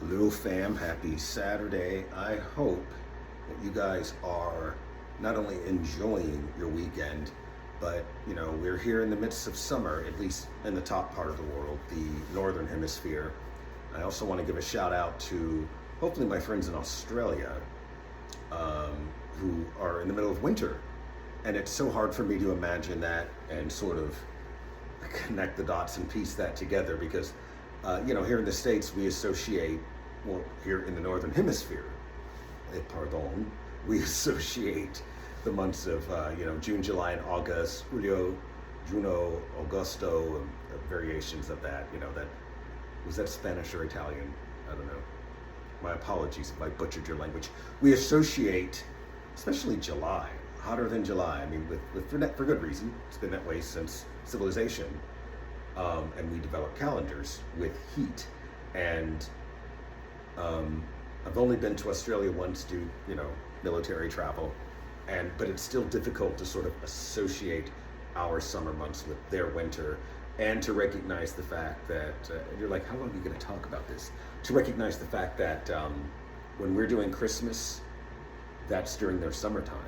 Hello fam, happy Saturday. I hope that you guys are not only enjoying your weekend, but we're here in the midst of summer, at least in the top part of the world, the northern hemisphere. I also want to give a shout out to hopefully my friends in Australia, who are in the middle of winter. And it's so hard for me to imagine that and sort of connect the dots and piece that together because here in the States, we associate, well, here in the Northern Hemisphere, pardon, we associate the months of, June, July, and August, Julio, Juno, Augusto, and variations of that, was that Spanish or Italian? I don't know. My apologies if I butchered your language. We associate, especially July, hotter than July. I mean, for good reason. It's been that way since civilization. And we develop calendars with heat. And I've only been to Australia once due, military travel. But it's still difficult to sort of associate our summer months with their winter and to recognize the fact that, you're like, how long are you going to talk about this? To recognize the fact that when we're doing Christmas, that's during their summertime.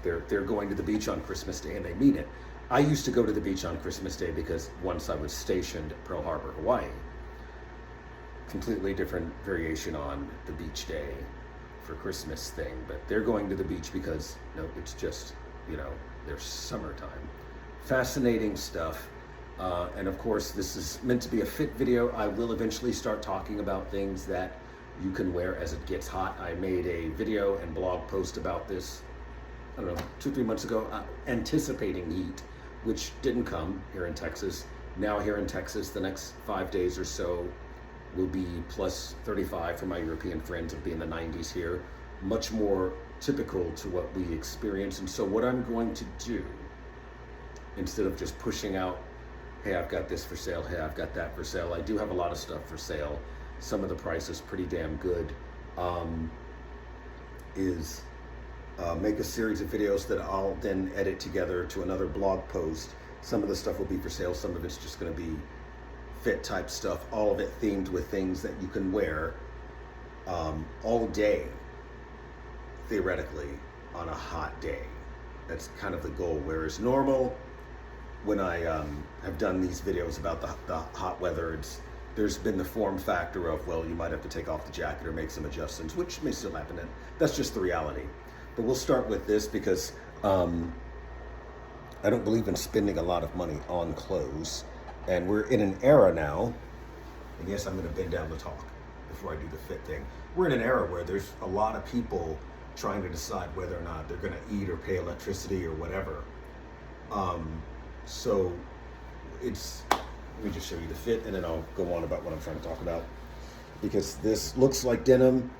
They're going to the beach on Christmas Day and they mean it. I used to go to the beach on Christmas Day because once I was stationed at Pearl Harbor, Hawaii. Completely different variation on the beach day for Christmas thing, but they're going to the beach because it's just, their summertime. Fascinating stuff. And of course, this is meant to be a fit video. I will eventually start talking about things that you can wear as it gets hot. I made a video and blog post about this, I don't know, 2-3 months ago, anticipating heat, which didn't come here in Texas. Now here in Texas, the next 5 days or so will be plus 35 for my European friends. It'll be in the 90s here, much more typical to what we experience. And so what I'm going to do, instead of just pushing out, hey, I've got this for sale, hey, I've got that for sale, I do have a lot of stuff for sale. Some of the price is pretty damn good, make a series of videos that I'll then edit together to another blog post. Some of the stuff will be for sale, some of it's just going to be fit type stuff, all of it themed with things that you can wear all day, theoretically, on a hot day. That's kind of the goal. Whereas normal, when I have done these videos about the hot weather, there's been the form factor of, well, you might have to take off the jacket or make some adjustments, which may still happen, and that's just the reality. But we'll start with this because I don't believe in spending a lot of money on clothes. And we're in an era now, and yes, I'm going to bend down to talk before I do the fit thing. We're in an era where there's a lot of people trying to decide whether or not they're going to eat or pay electricity or whatever. So let me just show you the fit, and then I'll go on about what I'm trying to talk about. Because this looks like denim.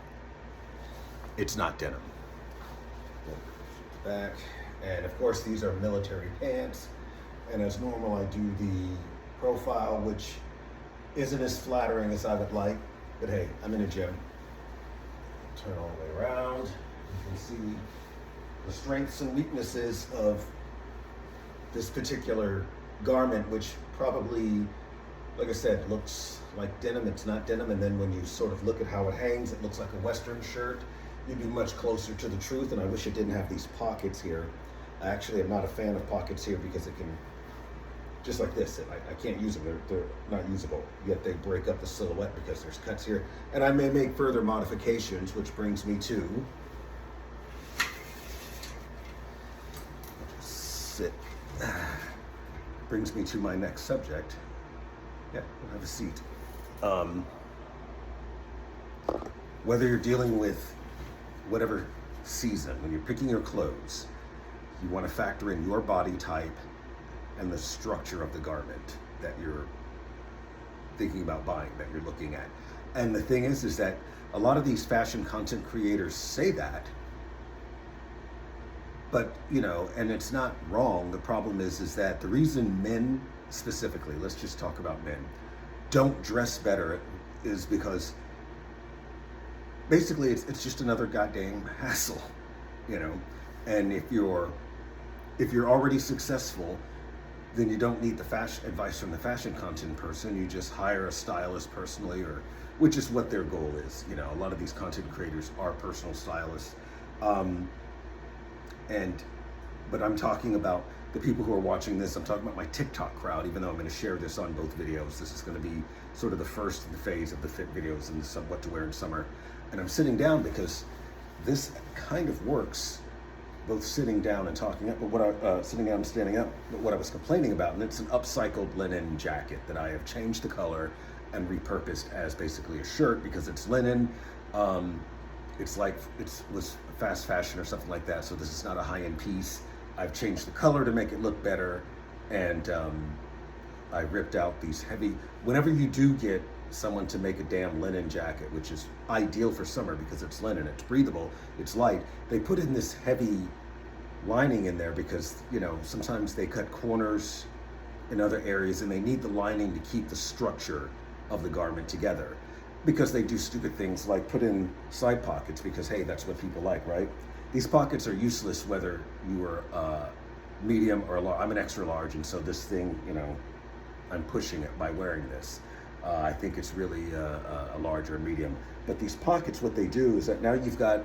It's not denim. Back. And of course, these are military pants. And as normal, I do the profile, which isn't as flattering as I would like. But hey, I'm in a gym. Turn all the way around. You can see the strengths and weaknesses of this particular garment, which probably, like I said, looks like denim. It's not denim. And then when you sort of look at how it hangs, it looks like a Western shirt. You'd be much closer to the truth. And I wish it didn't have these pockets here. I actually am not a fan of pockets here because it can, just like this, I can't use them. They're not usable. Yet they break up the silhouette because there's cuts here. And I may make further modifications, which brings me to brings me to my next subject. Yeah, we'll have a seat. Whether you're dealing with whatever season, when you're picking your clothes, you want to factor in your body type and the structure of the garment that you're thinking about buying, that you're looking at. And the thing is that a lot of these fashion content creators say that, but, and it's not wrong. The problem is that the reason men specifically, let's just talk about men, don't dress better is because basically it's just another goddamn hassle, And if you're already successful, then you don't need the fashion advice from the fashion content person. You just hire a stylist personally, or which is what their goal is. You know, a lot of these content creators are personal stylists. Um, but I'm talking about the people who are watching this. I'm talking about my TikTok crowd, even though I'm going to share this on both videos. This is going to be sort of the first in the phase of the fit videos and what to wear in summer. And I'm sitting down because this kind of works, both sitting down and talking up, but sitting down and standing up. But what I was complaining about, and it's an upcycled linen jacket that I have changed the color and repurposed as basically a shirt because it's linen. It's like it was fast fashion or something like that. So this is not a high-end piece. I've changed the color to make it look better, and I ripped out these heavy. Whenever you do get someone to make a damn linen jacket, which is ideal for summer because it's linen, it's breathable, it's light, they put in this heavy lining in there because, you know, sometimes they cut corners in other areas and they need the lining to keep the structure of the garment together, because they do stupid things like put in side pockets because, hey, that's what people like, right? These pockets are useless whether you are medium or large. I'm an extra large, and so this thing, you know, I'm pushing it by wearing this. I think it's really a large or medium. But these pockets, what they do is that now you've got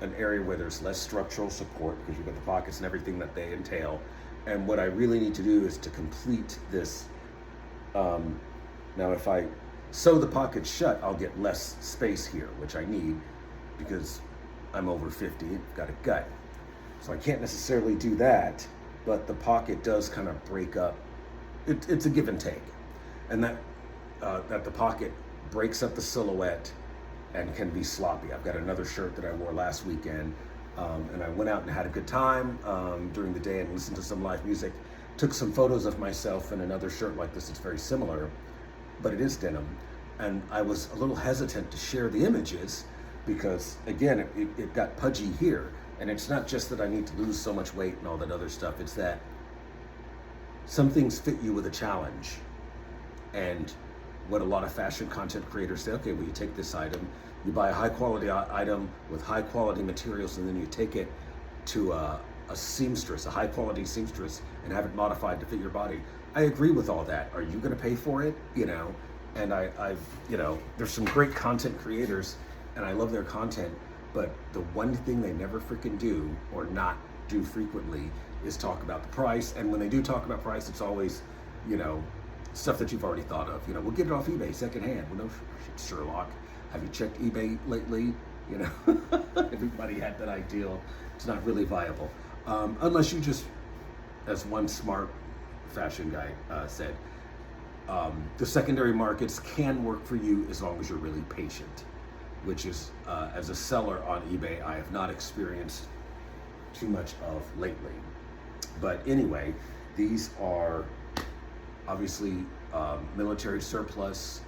an area where there's less structural support because you've got the pockets and everything that they entail. And what I really need to do is to complete this. Now, if I sew the pockets shut, I'll get less space here, which I need because I'm over 50, got a gut. So I can't necessarily do that, but the pocket does kind of break up. It's a give and take. And that the pocket breaks up the silhouette and can be sloppy. I've got another shirt that I wore last weekend, and I went out and had a good time during the day and listened to some live music. Took some photos of myself in another shirt like this. It's very similar, but it is denim. And I was a little hesitant to share the images because, again, it got pudgy here. And it's not just that I need to lose so much weight and all that other stuff. It's that some things fit you with a challenge. And what a lot of fashion content creators say, okay, well, you take this item, you buy a high quality item with high quality materials, and then you take it to a seamstress, a high quality seamstress, and have it modified to fit your body. I agree with all that. Are you going to pay for it? You know, and I've, you know, there's some great content creators and I love their content, but the one thing they never freaking do, or not do frequently, is talk about the price. And when they do talk about price, it's always, you know, stuff that you've already thought of. You know, we'll get it off eBay secondhand. Well, no shit, Sherlock. Have you checked eBay lately? You know, everybody had that ideal. It's not really viable. Unless you just, as one smart fashion guy said, the secondary markets can work for you as long as you're really patient, which is, as a seller on eBay, I have not experienced too much of lately. But anyway, these are obviously military surplus,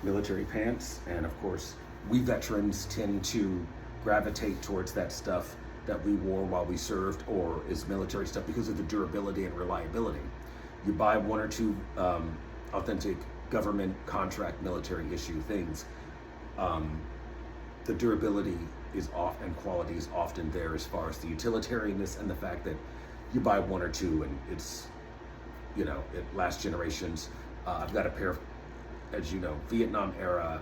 military pants, and of course, we veterans tend to gravitate towards that stuff that we wore while we served, or is military stuff because of the durability and reliability. You buy one or two authentic government contract military issue things, the durability is off and quality is often there as far as the utilitarianness and the fact that you buy one or two and it's, you know, it lasts generations. I've got a pair of, as you know, Vietnam era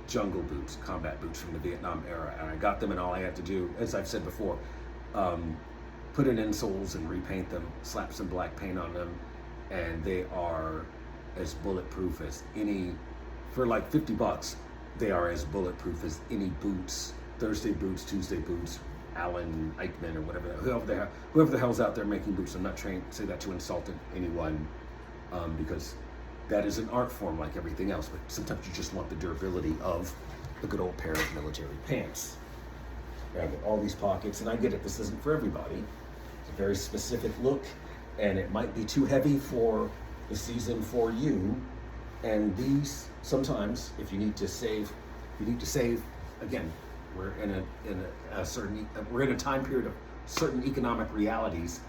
jungle boots, combat boots from the Vietnam era, and I got them, and all I had to do, as I've said before, put in insoles and repaint them, slap some black paint on them, and they are as bulletproof as any, for like $50, they are as bulletproof as any boots, Thursday boots, Tuesday boots, Allen Eichmann or whatever, whoever the hell's out there making boots. I'm not trying to say that to insult anyone, because that is an art form like everything else, but sometimes you just want the durability of a good old pair of military pants. I've got all these pockets, and I get it, this isn't for everybody. It's a very specific look, and it might be too heavy for the season for you. And these, sometimes, if you need to save, again, we're in we're in a time period of certain economic realities.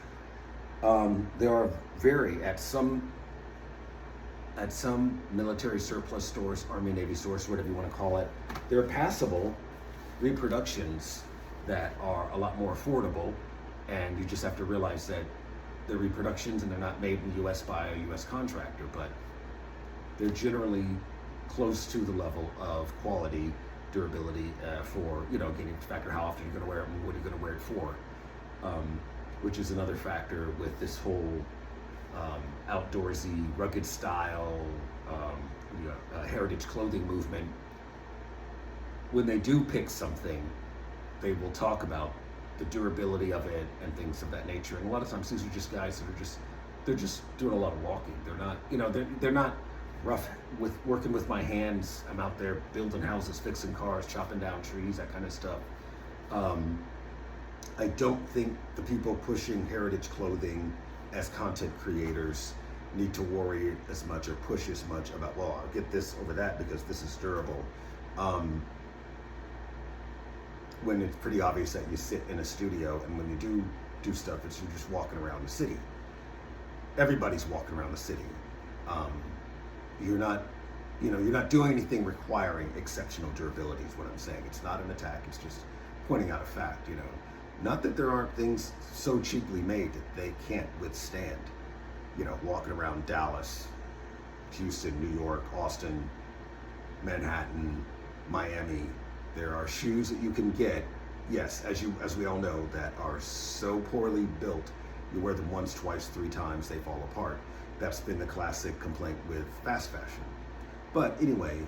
There are at some military surplus stores, Army, Navy stores, whatever you want to call it, there are passable reproductions that are a lot more affordable, and you just have to realize that they're reproductions and they're not made in the U.S. by a U.S. contractor, but they're generally close to the level of quality, durability for, you know, getting to factor how often you're going to wear it and what you're going to wear it for, which is another factor with this whole outdoorsy, rugged style, heritage clothing movement. When they do pick something, they will talk about the durability of it and things of that nature. And a lot of times these are just guys that are they're just doing a lot of walking. They're not, you know, they're not rough with working with my hands. I'm out there building houses, fixing cars, chopping down trees, that kind of stuff. I don't think the people pushing heritage clothing as content creators need to worry as much or push as much about, well, I'll get this over that because this is durable. When it's pretty obvious that you sit in a studio, and when you do stuff, it's you're just walking around the city. Everybody's walking around the city. You're not doing anything requiring exceptional durability is what I'm saying. It's not an attack, it's just pointing out a fact, you know. Not that there aren't things so cheaply made that they can't withstand, you know, walking around Dallas, Houston, New York, Austin, Manhattan, Miami. There are shoes that you can get, yes, as we all know, that are so poorly built, you wear them once, twice, 3 times, they fall apart. That's been the classic complaint with fast fashion. But anyway,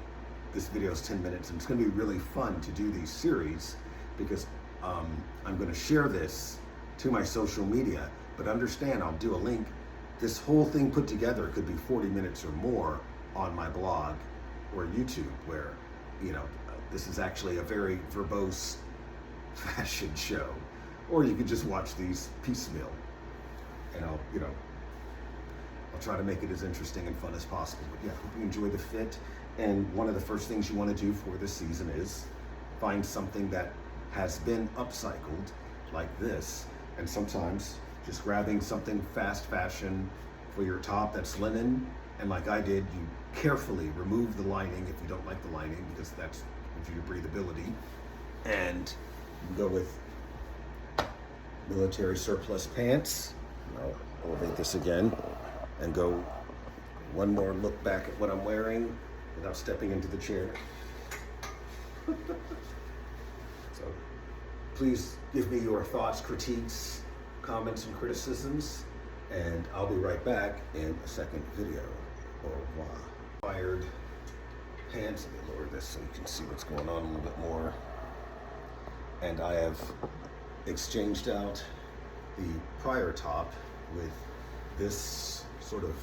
this video is 10 minutes, and it's going to be really fun to do these series because I'm going to share this to my social media. But understand, I'll do a link. This whole thing put together could be 40 minutes or more on my blog or YouTube, where, you know, this is actually a very verbose fashion show. Or you could just watch these piecemeal, and I'll try to make it as interesting and fun as possible. But yeah, hope you enjoy the fit. And one of the first things you want to do for this season is find something that has been upcycled, like this. And sometimes just grabbing something fast fashion for your top that's linen, and like I did, you carefully remove the lining if you don't like the lining, because that's gives you breathability. And you go with military surplus pants. I'll elevate this again and go one more look back at what I'm wearing without stepping into the chair. So please give me your thoughts, critiques, comments, and criticisms, and I'll be right back in a second video. Au revoir. Fired pants. Let me lower this so you can see what's going on a little bit more. And I have exchanged out the prior top with this sort of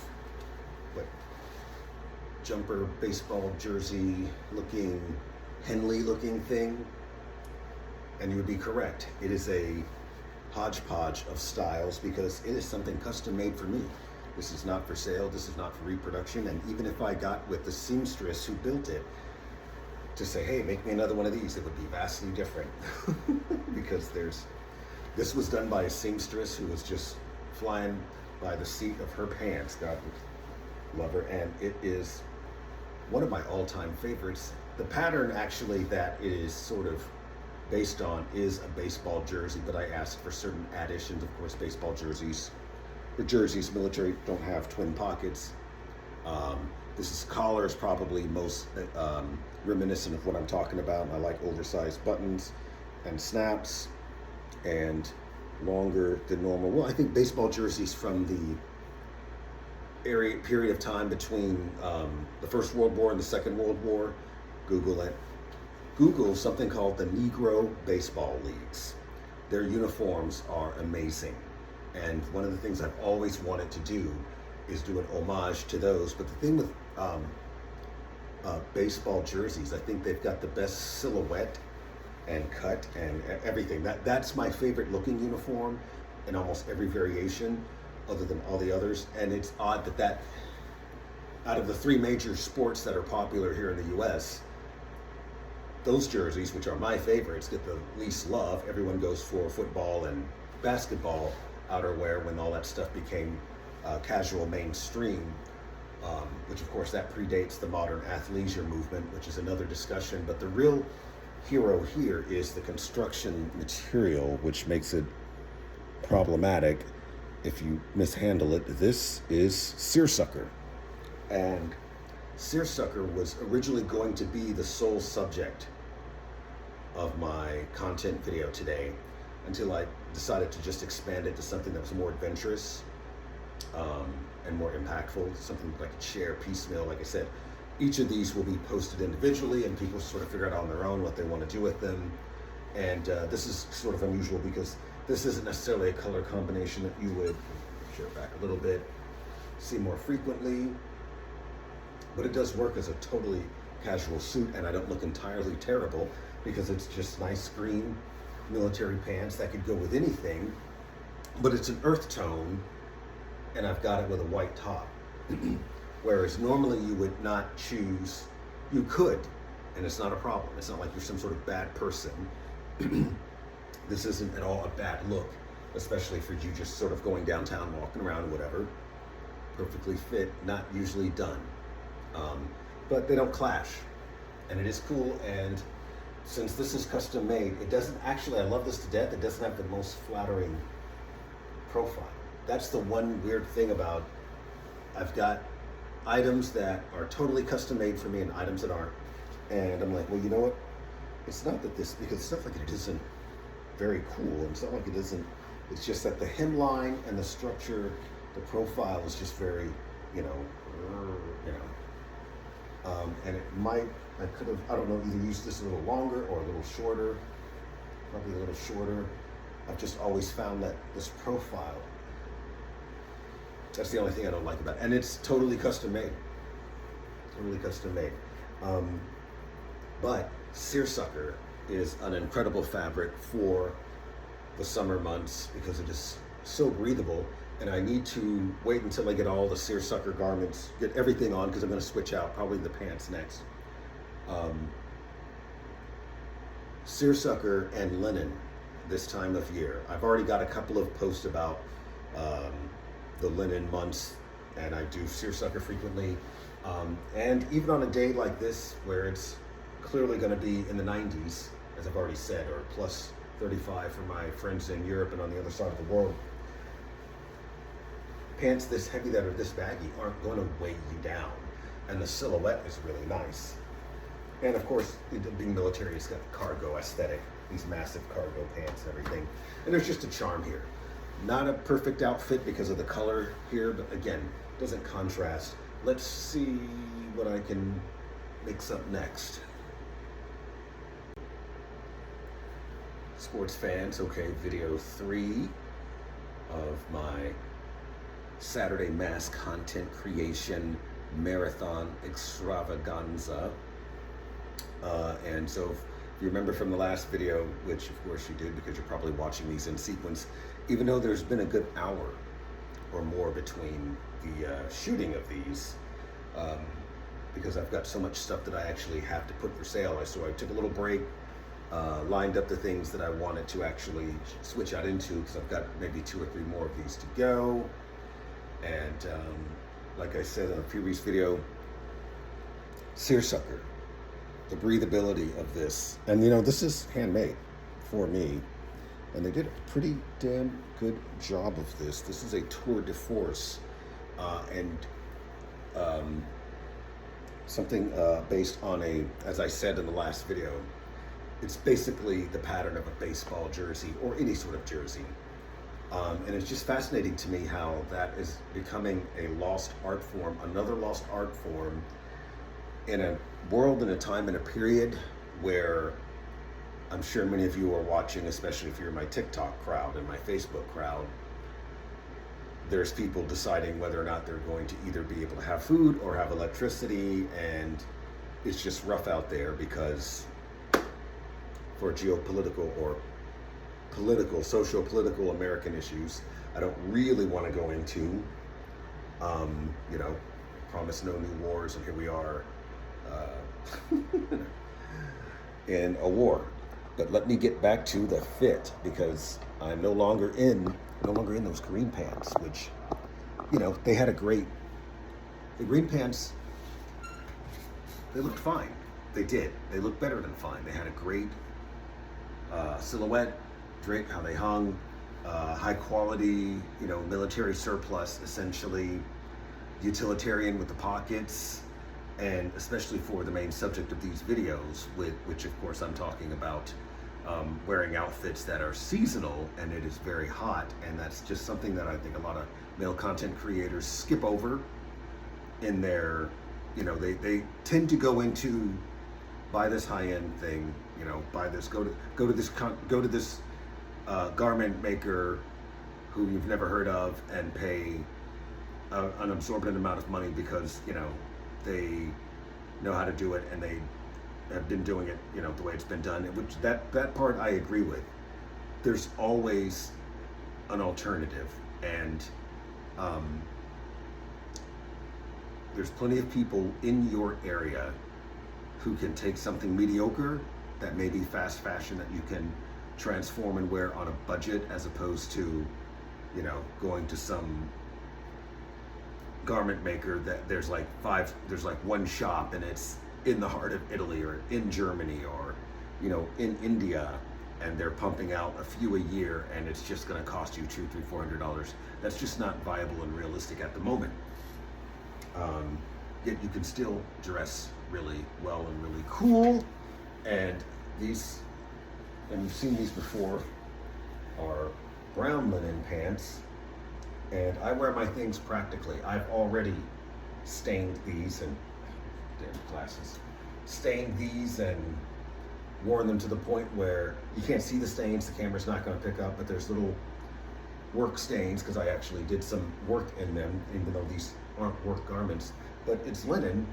jumper, baseball jersey looking, Henley looking thing. And you would be correct. It is a hodgepodge of styles because it is something custom made for me. This is not for sale, this is not for reproduction. And even if I got with the seamstress who built it to say, hey, make me another one of these, it would be vastly different. Because this was done by a seamstress who was just flying by the seat of her pants. God love her. And it is one of my all-time favorites. The pattern actually that it is sort of based on is a baseball jersey, but I asked for certain additions. Of course, baseball jerseys, military don't have twin pockets. This collar is probably most reminiscent of what I'm talking about. I like oversized buttons and snaps and longer than normal. Well, I think baseball jerseys from the period of time between the First World War and the Second World War. Google it. Google something called the Negro Baseball Leagues. Their uniforms are amazing. And one of the things I've always wanted to do is do an homage to those. But the thing with baseball jerseys, I think they've got the best silhouette and cut and everything. That's my favorite looking uniform in almost every variation other than all the others. And it's odd that out of the 3 major sports that are popular here in the US, those jerseys, which are my favorites, get the least love. Everyone goes for football and basketball outerwear when all that stuff became casual mainstream, which of course that predates the modern athleisure movement, which is another discussion. But the real hero here is the construction material, which makes it problematic. if you mishandle it, this is Seersucker. And Seersucker was originally going to be the sole subject of my content video today until I decided to just expand it to something that was more adventurous and more impactful, something like a share piecemeal. Like I said, each of these will be posted individually and people sort of figure out on their own what they want to do with them. And this is sort of unusual because this isn't necessarily a color combination that you would, share it back a little bit, see more frequently, but it does work as a totally casual suit, and I don't look entirely terrible because it's just nice green military pants that could go with anything, but it's an earth tone, and I've got it with a white top. Whereas normally you would not choose, you could, and it's not a problem. It's not like you're some sort of bad person. This isn't at all a bad look, especially for you just sort of going downtown, walking around, whatever. Perfectly fit, not usually done. But they don't clash, and it is cool. And since this is custom made, it doesn't actually, I love this to death, it doesn't have the most flattering profile. That's the one weird thing about, I've got items that are totally custom made for me and items that aren't. And I'm like, well, you know what? It's not that this, because it's not like it isn't very cool. It's not like it isn't, it's just that the hemline and the structure, the profile is just very, and it might, I could have, I don't know, either used this a little longer or a little shorter, probably a little shorter. I've just always found that this profile, that's the only thing I don't like about it. And it's totally custom made. Totally custom made. But Seersucker is an incredible fabric for the summer months because it is so breathable. And I need to wait until I get all the Seersucker garments, get everything on, because I'm going to switch out probably the pants next. Seersucker and linen this time of year. I've already got a couple of posts about the linen months, and I do Seersucker frequently. And even on a day like this, where it's clearly going to be in the 90s, as I've already said, or plus 35 for my friends in Europe and on the other side of the world, pants this heavy that are this baggy aren't going to weigh you down, and the silhouette is really nice. And of course, being military, it's got the cargo aesthetic, these massive cargo pants and everything, and there's just a charm here. Not a perfect outfit because of the color here, but again, doesn't contrast. Let's see what I can mix up next. Sports fans, okay, video 3 of my Saturday mass content creation marathon extravaganza. And so if you remember from the last video, which of course you did because you're probably watching these in sequence, even though there's been a good hour or more between the shooting of these, because I've got so much stuff that I actually have to put for sale. So I took a little break, lined up the things that I wanted to actually switch out into, because I've got maybe 2 or 3 more of these to go. And like I said in a previous video, Seersucker, the breathability of this. And this is handmade for me, and they did a pretty damn good job of this. This is a tour de force, and something based on as I said in the last video, it's basically the pattern of a baseball jersey or any sort of jersey. And it's just fascinating to me how that is becoming a lost art form, another lost art form, in a world, in a time, in a period where I'm sure many of you are watching, especially if you're my TikTok crowd and my Facebook crowd. There's people deciding whether or not they're going to either be able to have food or have electricity, and it's just rough out there because for geopolitical or political, socio-political American issues, I don't really want to go into, promise no new wars, and here we are in a war. But let me get back to the fit, because I'm no longer in those green pants, which, they had the green pants, they looked fine. They did. They looked better than fine. They had a great silhouette, drape, how they hung, high quality, you know, military surplus, essentially utilitarian with the pockets, and especially for the main subject of these videos, which of course I'm talking about wearing outfits that are seasonal and it is very hot, and that's just something that I think a lot of male content creators skip over in their, you know, they tend to go into buy this high-end thing, you know, buy this, go to this garment maker who you've never heard of and pay an absorbent amount of money because, you know, they know how to do it and they have been doing it, you know, the way it's been done. Which that part I agree with. There's always an alternative, and there's plenty of people in your area who can take something mediocre that may be fast fashion that you can transform and wear on a budget, as opposed to, you know, going to some garment maker that there's like one shop and it's in the heart of Italy or in Germany or, you know, in India, and they're pumping out a few a year and it's just going to cost you $200, $300, $400. That's just not viable and realistic at the moment. Yet you can still dress really well and really cool. And these, and you've seen these before, are brown linen pants. And I wear my things practically. I've already stained these and, damn glasses, stained these and worn them to the point where you can't see the stains, the camera's not going to pick up, but there's little work stains because I actually did some work in them, even though these aren't work garments. But it's linen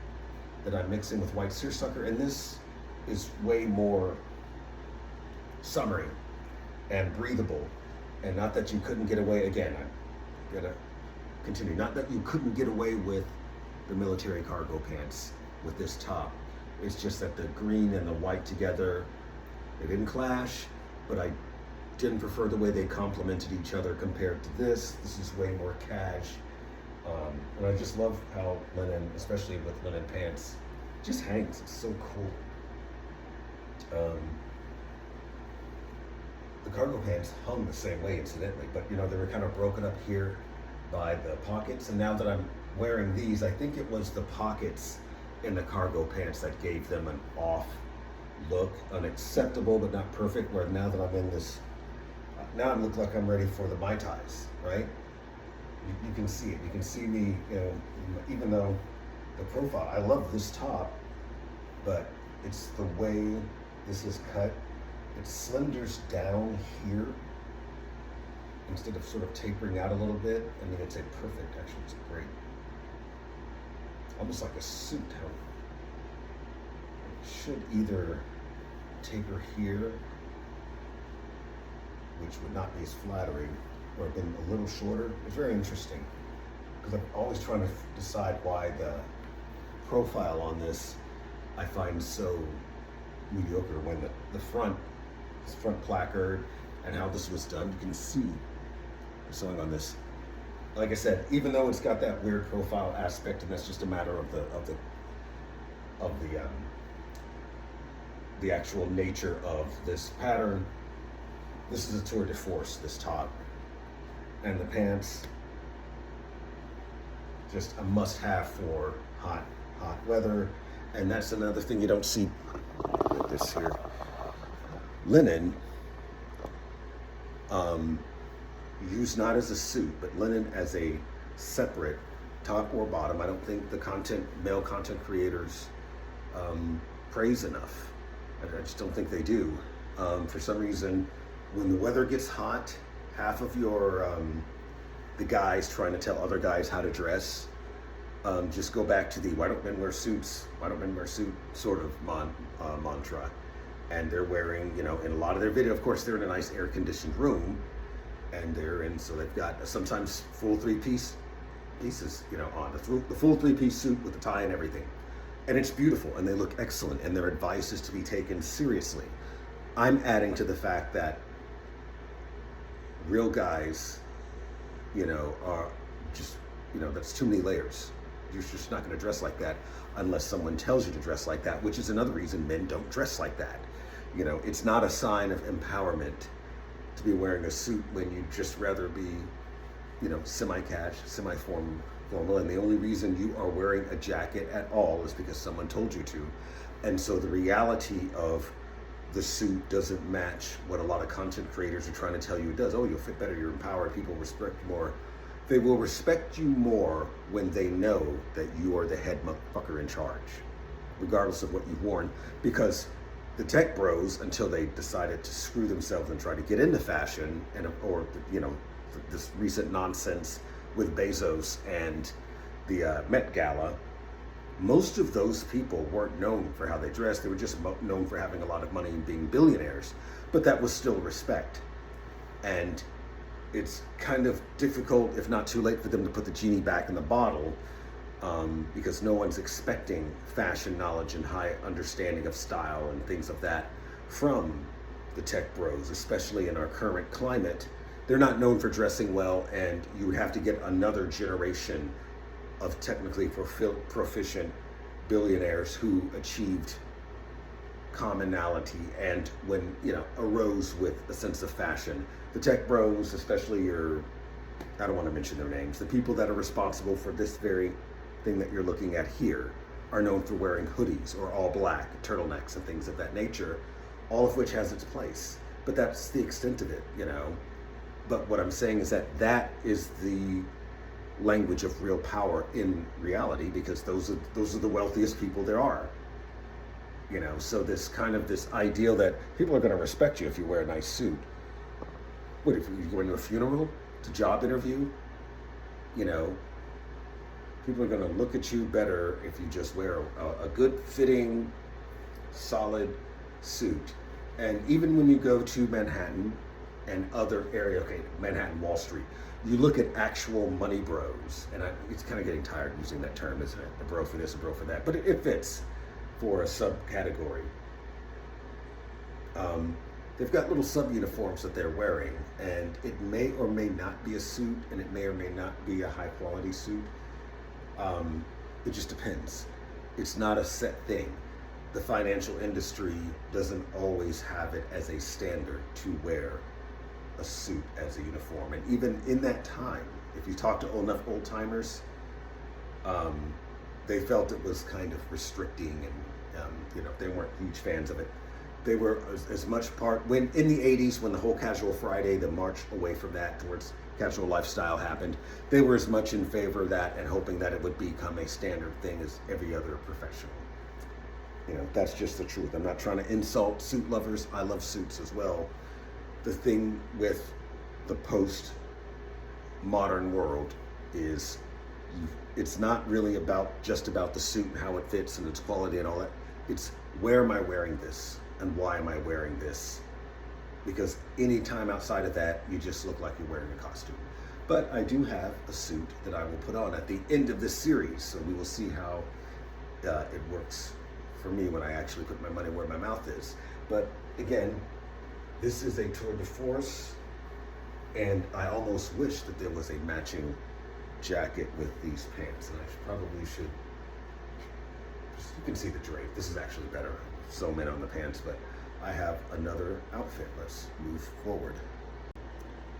that I'm mixing with white seersucker, and this is way more summery and breathable. And not that you couldn't get away, again, I'm gonna continue, not that you couldn't get away with the military cargo pants with this top. It's just that the green and the white together, they didn't clash, but I didn't prefer the way they complemented each other compared to this. This is way more cash. And I just love how linen, especially with linen pants, just hangs. It's so cool. The cargo pants hung the same way, incidentally, but you know, they were kind of broken up here by the pockets. And now that I'm wearing these, I think it was the pockets in the cargo pants that gave them an off look, unacceptable but not perfect. Where now that I'm in this, now I look like I'm ready for the Mai Tais, right? You can see it. You can see me, you know, even though the profile, I love this top, but it's the way this is cut. It slenders down here instead of sort of tapering out a little bit. I mean, it's a perfect, actually, it's great. Almost like a suit, huh? It should either taper here, which would not be as flattering, or have been a little shorter. It's very interesting, because I'm always trying to decide why the profile on this I find so mediocre, when the front, this front placard and how this was done, you can see the sewing on this. Like I said, even though it's got that weird profile aspect, and that's just a matter of the actual nature of this pattern, this is a tour de force, this top. And the pants, just a must-have for hot weather. And that's another thing you don't see with this here. Linen, used not as a suit, but linen as a separate top or bottom. I don't think the male content creators praise enough. I just don't think they do. For some reason, when the weather gets hot, half of your the guys trying to tell other guys how to dress just go back to the why don't men wear suits sort of mantra. And they're wearing, you know, in a lot of their video, of course, they're in a nice air-conditioned room, and they're in, so they've got sometimes full three-piece pieces, you know, on the full three-piece suit with the tie and everything. And it's beautiful, and they look excellent, and their advice is to be taken seriously. I'm adding to the fact that real guys, you know, are just, you know, that's too many layers. You're just not going to dress like that unless someone tells you to dress like that, which is another reason men don't dress like that. You know, it's not a sign of empowerment to be wearing a suit when you'd just rather be, semi-cash, semi-formal, and the only reason you are wearing a jacket at all is because someone told you to. And so the reality of the suit doesn't match what a lot of content creators are trying to tell you it does. Oh, you'll fit better, you're empowered, people respect you more. They will respect you more when they know that you are the head motherfucker in charge, regardless of what you've worn. Because the tech bros, until they decided to screw themselves and try to get into fashion, or this recent nonsense with Bezos and the Met Gala, most of those people weren't known for how they dressed. They were just known for having a lot of money and being billionaires. But that was still respect. And it's kind of difficult, if not too late, for them to put the genie back in the bottle, because no one's expecting fashion knowledge and high understanding of style and things of that from the tech bros, especially in our current climate. They're not known for dressing well, and you would have to get another generation of technically proficient billionaires who achieved commonality and arose with a sense of fashion. The tech bros, especially I don't want to mention their names, the people that are responsible for this very thing that you're looking at here are known for wearing hoodies or all black, turtlenecks and things of that nature, all of which has its place. But that's the extent of it, But what I'm saying is that is the language of real power in reality, because those are the wealthiest people there are. So this ideal that people are going to respect you if you wear a nice suit. What, if you go into a funeral, to job interview, people are going to look at you better if you just wear a good fitting, solid suit. And even when you go to Manhattan and other area, Manhattan, Wall Street, you look at actual money bros, and it's kind of getting tired using that term, isn't it? A bro for this, a bro for that, but it fits for a subcategory. They've got little sub-uniforms that they're wearing, and it may or may not be a suit, and it may or may not be a high-quality suit. It just depends. It's not a set thing. The financial industry doesn't always have it as a standard to wear a suit as a uniform. And even in that time, if you talk to enough old timers, they felt it was kind of restricting, and they weren't huge fans of it. They were as much part, when in the 80s, when the whole Casual Friday, the march away from that towards casual lifestyle happened, they were as much in favor of that and hoping that it would become a standard thing as every other professional. That's just the truth. I'm not trying to insult suit lovers. I love suits as well. The thing with the post-modern world is it's not really just about the suit and how it fits and its quality and all that. It's, where am I wearing this and why am I wearing this? Because any time outside of that, you just look like you're wearing a costume. But I do have a suit that I will put on at the end of this series, so we will see how it works for me when I actually put my money where my mouth is. But again, this is a tour de force, and I almost wish that there was a matching jacket with these pants, and I probably should. You can see the drape. This is actually better. Sew in on the pants, but I have another outfit. Let's move forward.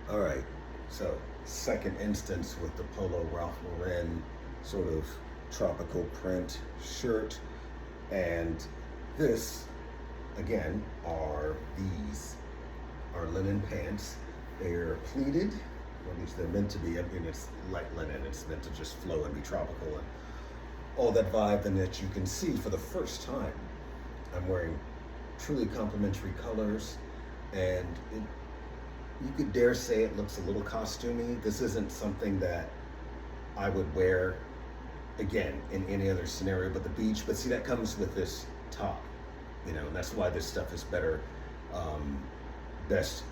All right, so second instance with the Polo Ralph Lauren sort of tropical print shirt, and this again these are linen pants. They're pleated, or at least they're meant to be. I mean, it's light linen. It's meant to just flow and be tropical and all that vibe. And that you can see for the first time, I'm wearing truly complementary colors, and you could dare say it looks a little costumey. This isn't something that I would wear again in any other scenario but the beach. But see, that comes with this top, and that's why this stuff is better, best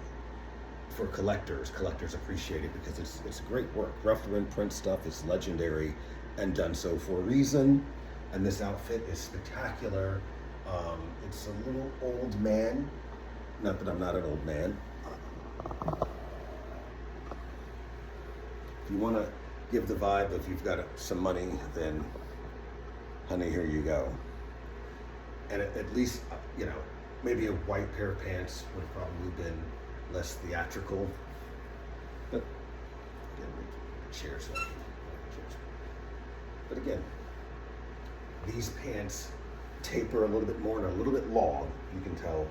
for collectors. Collectors appreciate it because it's great work. Ralph Lauren print stuff is legendary and done so for a reason. And this outfit is spectacular. It's a little old man. Not that I'm not an old man. If you want to give the vibe of you've got some money, then honey, here you go. And at least, maybe a white pair of pants would have probably been less theatrical. But again, chairs. But again, these pants taper a little bit more and are a little bit long. You can tell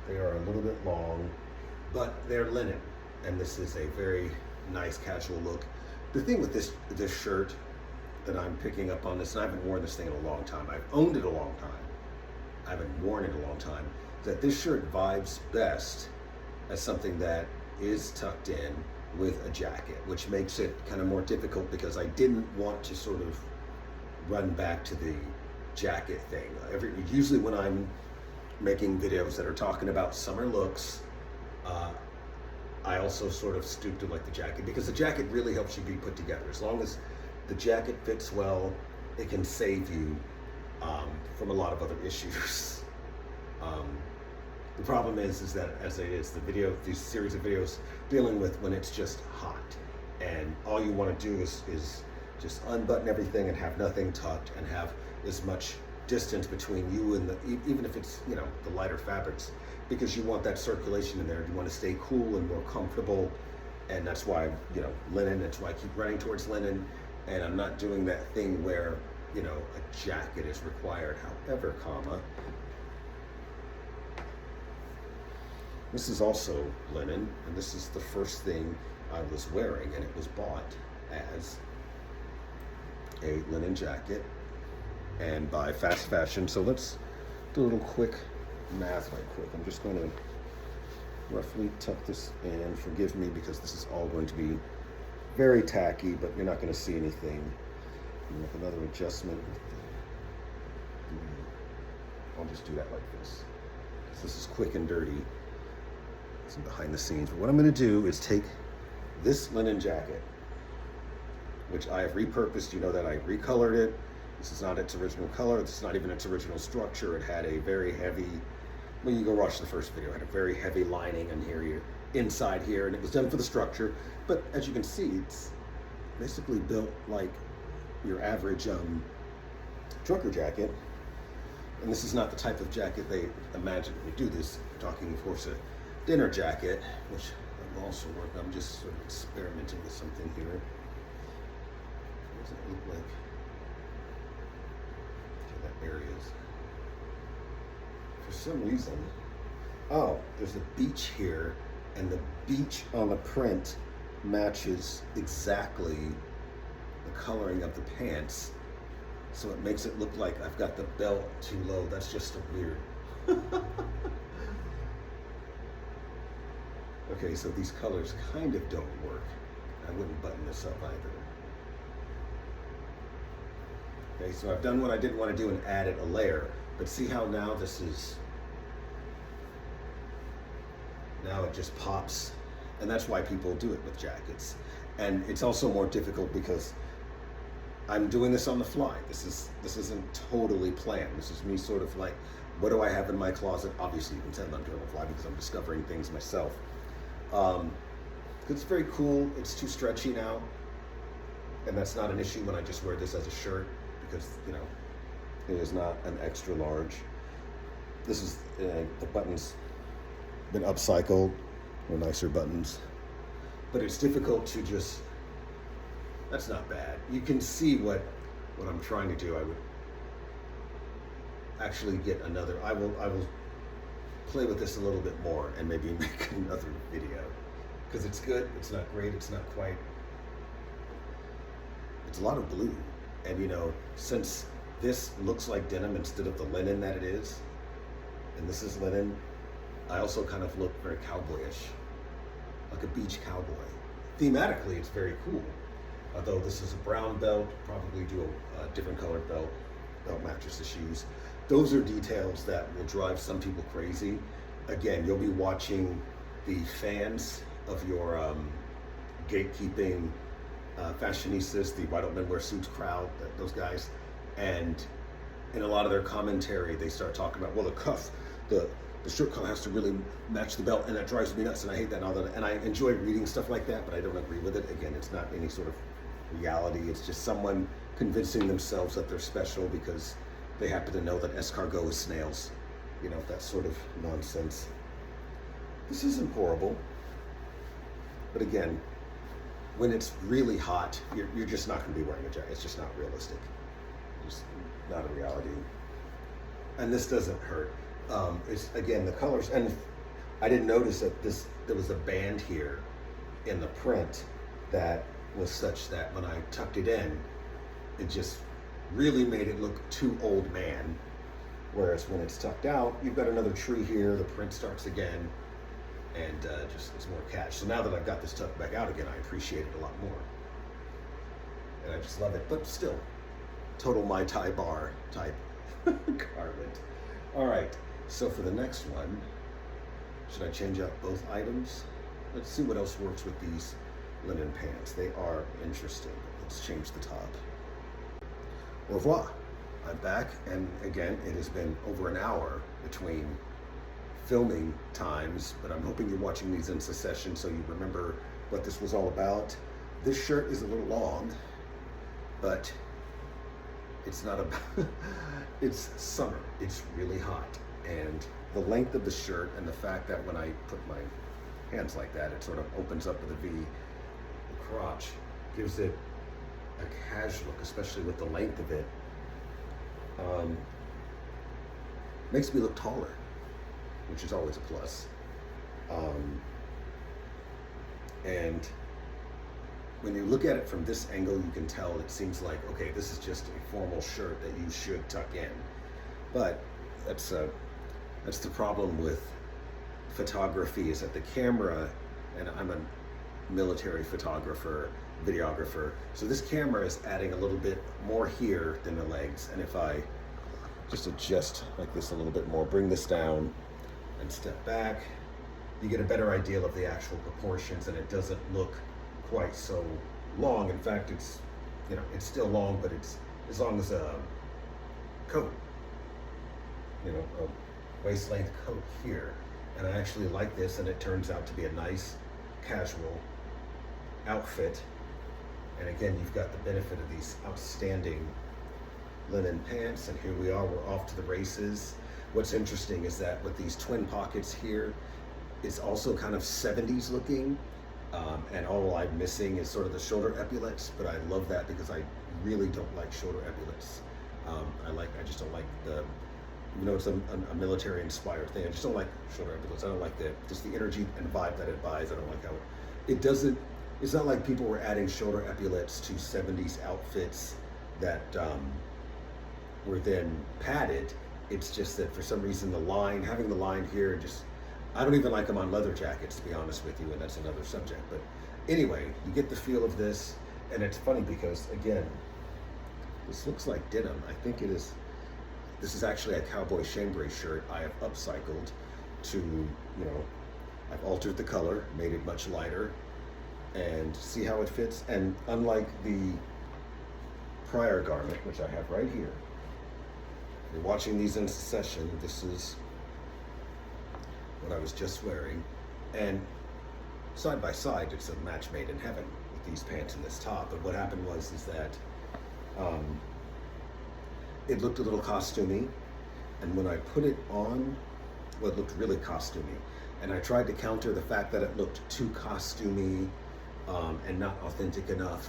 they are a little bit long, but they're linen, and this is a very nice casual look. The thing with this shirt that I'm picking up on this, and I haven't worn this thing in a long time. I've owned it a long time. I haven't worn it a long time. That this shirt vibes best as something that is tucked in with a jacket, which makes it kind of more difficult because I didn't want to sort of run back to the jacket thing. Usually when I'm making videos that are talking about summer looks, I also sort of stoop to like the jacket, because the jacket really helps you be put together. As long as the jacket fits well, it can save you from a lot of other issues. The problem is that as it is, these series of videos dealing with when it's just hot, and all you want to do is just unbutton everything and have nothing tucked and have as much distance between you and even if it's, you know, the lighter fabrics, because you want that circulation in there. You want to stay cool and more comfortable, and that's why, you know, linen. That's why I keep running towards linen, and I'm not doing that thing where, you know, a jacket is required. However, this is also linen, and this is the first thing I was wearing, and it was bought as a linen jacket and by fast fashion. So let's do a little quick math right quick. I'm just going to roughly tuck this in. Forgive me because this is all going to be very tacky, but you're not going to see anything. And with another adjustment, I'll just do that like this. This is quick and dirty. Some behind the scenes. But what I'm going to do is take this linen jacket, which I have repurposed. You know that I recolored it. This is not its original color. This is not even its original structure. It had a very heavy, well, you go watch the first video, it had a very heavy lining in here, inside here, and it was done for the structure. But as you can see, it's basically built like your average trucker jacket. And this is not the type of jacket they imagine would do this. We're talking, of course, a dinner jacket, which will also work. I'm just sort of experimenting with something here. What does it look like? Okay, that area is, for some reason, oh, there's a beach here, and the beach on the print matches exactly the coloring of the pants, so it makes it look like I've got the belt too low. That's just a weird. Okay, so these colors kind of don't work. I wouldn't button this up either. Okay, so I've done what I didn't want to do and added a layer, but see how now this is, now it just pops, and that's why people do it with jackets. And it's also more difficult because I'm doing this on the fly. This isn't totally planned. This is me sort of like, what do I have in my closet? Obviously you can tell I'm doing it on the fly because I'm discovering things myself. It's very cool. It's too stretchy now, and that's not an issue when I just wear this as a shirt, because, you know, it is not an extra large. This is the buttons been upcycled, or nicer buttons, but it's difficult to just, that's not bad. You can see what I'm trying to do. I would actually get another, I will play with this a little bit more and maybe make another video, because it's good. It's not great. It's not quite, it's a lot of blue. And, you know, since this looks like denim instead of the linen that it is, and this is linen, I also kind of look very cowboyish, like a beach cowboy. Thematically, it's very cool. Although this is a brown belt, probably do a different colored belt matches the shoes. Those are details that will drive some people crazy. Again, you'll be watching the fans of your gatekeeping fashionistas, the Why Don't Men Wear Suits crowd, those guys, and in a lot of their commentary, they start talking about, well, the cuff, the shirt collar has to really match the belt, and that drives me nuts, and I hate that, and all that. And I enjoy reading stuff like that, but I don't agree with it. Again, it's not any sort of reality. It's just someone convincing themselves that they're special because they happen to know that escargot is snails. You know, that sort of nonsense. This isn't horrible, but again, when it's really hot, you're just not going to be wearing a jacket. It's just not realistic. Just not a reality. And this doesn't hurt. It's again the colors, and I didn't notice that there was a band here in the print that was such that when I tucked it in, it just really made it look too old man. Whereas when it's tucked out, you've got another tree here, the print starts again, and just it's more catch. So now that I've got this tucked back out again, I appreciate it a lot more. And I just love it, but still, total Mai Tai bar type garment. All right, so for the next one, should I change out both items? Let's see what else works with these linen pants. They are interesting. Let's change the top. Au revoir. I'm back, and again, it has been over an hour between filming times, but I'm hoping you're watching these in succession so you remember what this was all about. This shirt is a little long, but it's not about, it's summer, it's really hot, and the length of the shirt and the fact that when I put my hands like that, it sort of opens up with a V, the crotch gives it a casual look, especially with the length of it. Makes me look taller, which is always a plus. And when you look at it from this angle, you can tell it seems like, okay, this is just a formal shirt that you should tuck in. But that's the problem with photography, is that the camera, and I'm a military photographer, videographer, so this camera is adding a little bit more here than the legs. And if I just adjust like this a little bit more, bring this down and step back, you get a better idea of the actual proportions, and it doesn't look quite so long. In fact, it's, you know, it's still long, but it's as long as a coat, you know, a waist length coat here. And I actually like this, and it turns out to be a nice casual outfit. And again, you've got the benefit of these outstanding linen pants, and here we are, we're off to the races. What's interesting is that with these twin pockets here, it's also kind of 70s looking, and all I'm missing is sort of the shoulder epaulets, but I love that because I really don't like shoulder epaulets. I just don't like the, you know, it's a military inspired thing. I just don't like shoulder epaulets. I don't like just the energy and vibe that it buys. I don't like how it doesn't. It's not like people were adding shoulder epaulets to 70s outfits that were then padded. It's just that for some reason having the line here, just, I don't even like them on leather jackets, to be honest with you, and that's another subject. But anyway, you get the feel of this, and it's funny because, again, this looks like denim. I think it is, this is actually a cowboy chambray shirt I have upcycled to, you know, I've altered the color, made it much lighter, and see how it fits. And unlike the prior garment, which I have right here, you're watching these in succession, this is what I was just wearing, and side by side, it's a match made in heaven with these pants and this top. But what happened is that it looked a little costumey, and when I put it on, well, it looked really costumey, and I tried to counter the fact that it looked too costumey and not authentic enough,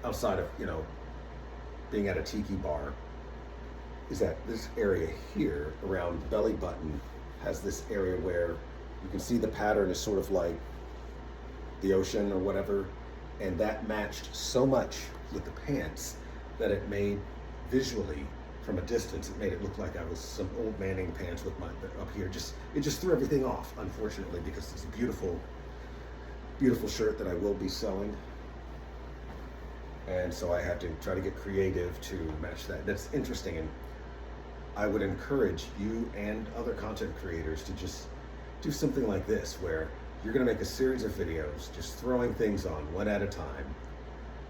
outside of, you know, being at a tiki bar, is that this area here around the belly button has this area where you can see the pattern is sort of like the ocean or whatever, and that matched so much with the pants that it made, visually from a distance, it made it look like I was some old man in pants with my up here. It just threw everything off, unfortunately, because it's a beautiful, beautiful shirt that I will be selling. And so I had to try to get creative to match that. That's interesting, and I would encourage you and other content creators to just do something like this, where you're gonna make a series of videos, just throwing things on one at a time,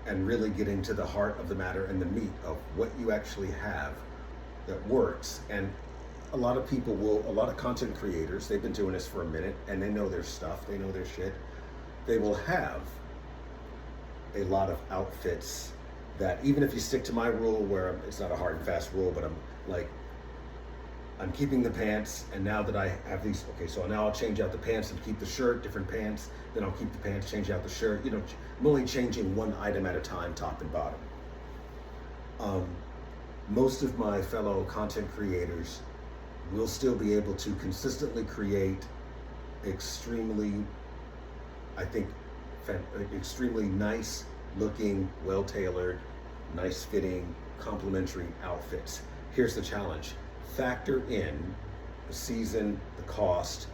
and really getting to the heart of the matter and the meat of what you actually have that works. And a lot of content creators, they've been doing this for a minute, and they know their stuff, they know their shit. They will have a lot of outfits that, even if you stick to my rule, where it's not a hard and fast rule, but I'm like, I'm keeping the pants, and now that I have these, okay, so now I'll change out the pants and keep the shirt, different pants, then I'll keep the pants, change out the shirt. You know, I'm only changing one item at a time, top and bottom. Most of my fellow content creators will still be able to consistently create extremely, I think, extremely nice looking, well-tailored, nice fitting, complementary outfits. Here's the challenge. Factor in the season, the cost,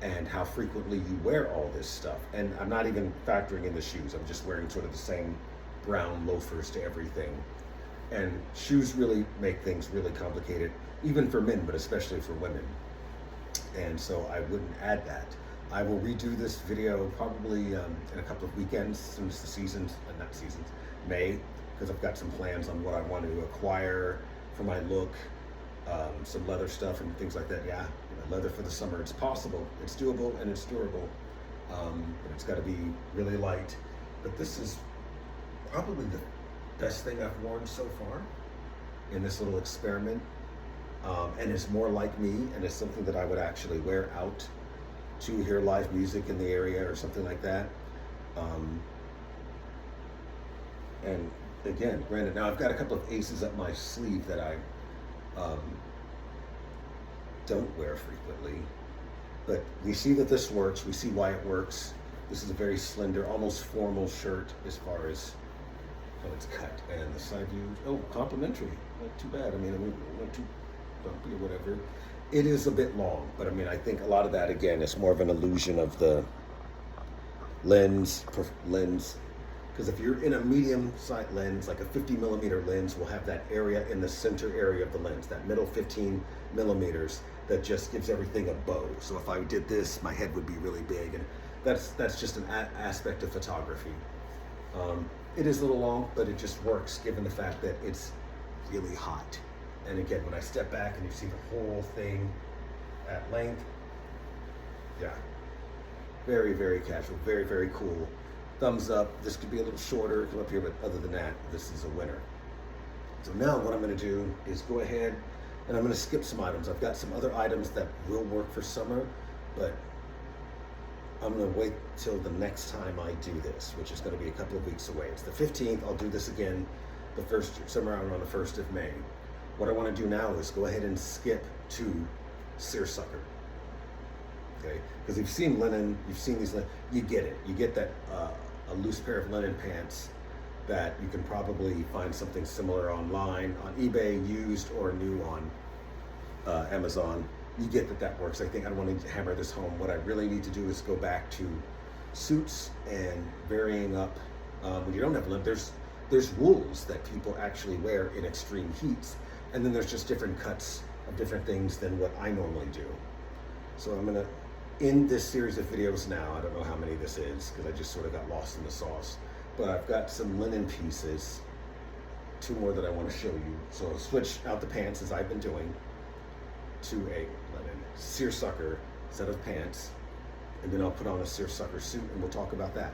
and how frequently you wear all this stuff. And I'm not even factoring in the shoes. I'm just wearing sort of the same brown loafers to everything. And shoes really make things really complicated, even for men, but especially for women. And so I wouldn't add that. I will redo this video probably in a couple of weekends, as soon as the season's, not seasons, May, because I've got some plans on what I want to acquire for my look. Some leather stuff and things like that. Yeah, leather for the summer. It's possible, it's doable, and it's durable. But it's got to be really light. But this is probably the best thing I've worn so far in this little experiment. And it's more like me, and it's something that I would actually wear out to hear live music in the area or something like that. And again, granted, now I've got a couple of aces up my sleeve that I don't wear frequently, but we see that this works. We see why it works. This is a very slender, almost formal shirt as far as how it's cut, and the side view. Oh, complimentary. Not too bad. I mean, not too bumpy or whatever. It is a bit long, but I mean, I think a lot of that again is more of an illusion of the lens. Because if you're in a medium sight lens, like a 50 millimeter lens, will have that area in the center area of the lens, that middle 15 millimeters that just gives everything a bow. So if I did this, my head would be really big, and that's just an aspect of photography. It is a little long, but it just works given the fact that it's really hot. And again, when I step back and you see the whole thing at length, yeah, very, very casual, very, very cool. Thumbs up. This could be a little shorter, come up here, but other than that, this is a winner. So now what I'm going to do is go ahead and I'm going to skip some items. I've got some other items that will work for summer, but I'm going to wait till the next time I do this, which is going to be a couple of weeks away. It's the 15th. I'll do this again somewhere around the 1st of May. What I want to do now is go ahead and skip to seersucker. Okay, because you've seen linen, you've seen these, you get it. You get that a loose pair of linen pants that you can probably find something similar online, on eBay, used or new on Amazon. You get that works. I think I don't want to hammer this home. What I really need to do is go back to suits and varying up. When you don't have linen, there's wools that people actually wear in extreme heats, and then there's just different cuts of different things than what I normally do. So I'm gonna end this series of videos now. I don't know how many this is because I just sort of got lost in the sauce. But I've got some linen pieces, 2 more that I want to show you. So I'll switch out the pants as I've been doing to a linen seersucker set of pants, and then I'll put on a seersucker suit and we'll talk about that.